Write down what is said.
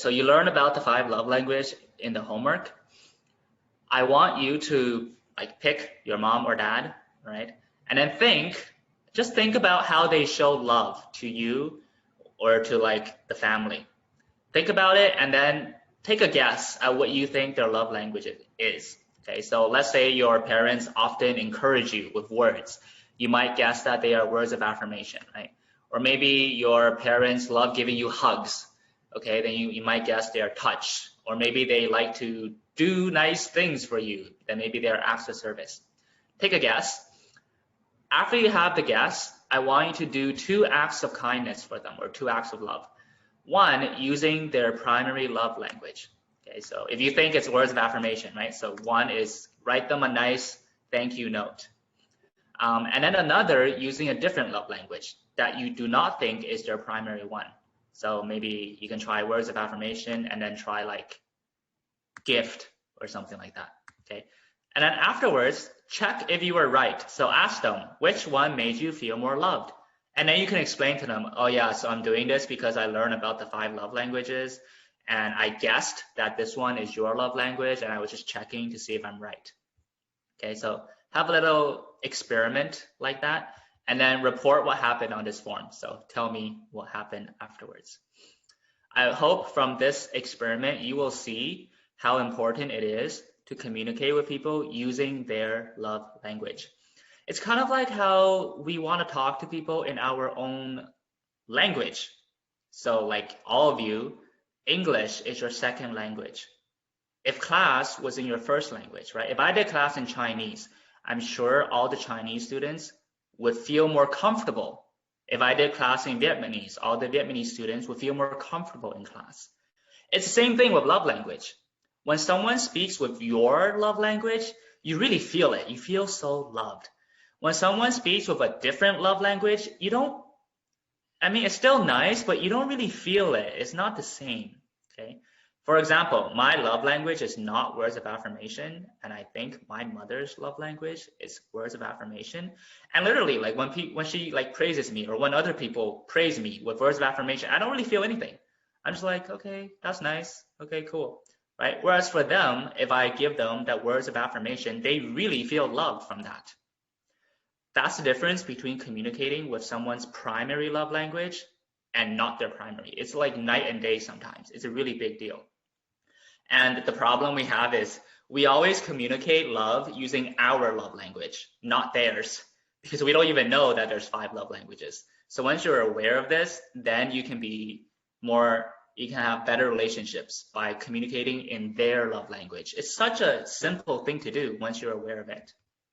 so you learn about the 5 love language in the homework. I want you to like pick your mom or dad, right? And then just think about how they show love to you or to like the family. Think about it and then take a guess at what you think their love language is. Okay, so let's say your parents often encourage you with words. You might guess that they are words of affirmation, right? Or maybe your parents love giving you hugs. Okay, then you might guess they are touch. Or maybe they like to do nice things for you. Then maybe they are acts of service. Take a guess. After you have the guess, I want you to do 2 acts of kindness for them or 2 acts of love. One, using their primary love language. Okay, so if you think it's words of affirmation, right? So one is write them a nice thank you note. And then another using a different love language that you do not think is their primary one. So maybe you can try words of affirmation and then try like gift or something like that. Okay. And then afterwards, check if you were right. So ask them, which one made you feel more loved? And then you can explain to them, oh yeah, so I'm doing this because I learned about the 5 love languages and I guessed that this one is your love language and I was just checking to see if I'm right. Okay, so have a little experiment like that and then report what happened on this form. So tell me what happened afterwards. I hope from this experiment you will see how important it is to communicate with people using their love language. It's kind of like how we want to talk to people in our own language. So like all of you, English is your second language. If class was in your first language, right? If I did class in Chinese, I'm sure all the Chinese students would feel more comfortable. If I did class in Vietnamese, all the Vietnamese students would feel more comfortable in class. It's the same thing with love language. When someone speaks with your love language, you really feel it. You feel so loved. When someone speaks with a different love language, you don't, I mean, it's still nice, but you don't really feel it. It's not the same, okay? For example, my love language is not words of affirmation, and I think my mother's love language is words of affirmation. And literally, like when she like praises me or when other people praise me with words of affirmation, I don't really feel anything. I'm just like, okay, that's nice. Okay, cool, right? Whereas for them, if I give them that words of affirmation, they really feel loved from that. That's the difference between communicating with someone's primary love language and not their primary. It's like night and day sometimes. It's a really big deal. And the problem we have is we always communicate love using our love language, not theirs, because we don't even know that there's 5 love languages. So once you're aware of this, then you can have better relationships by communicating in their love language. It's such a simple thing to do once you're aware of it.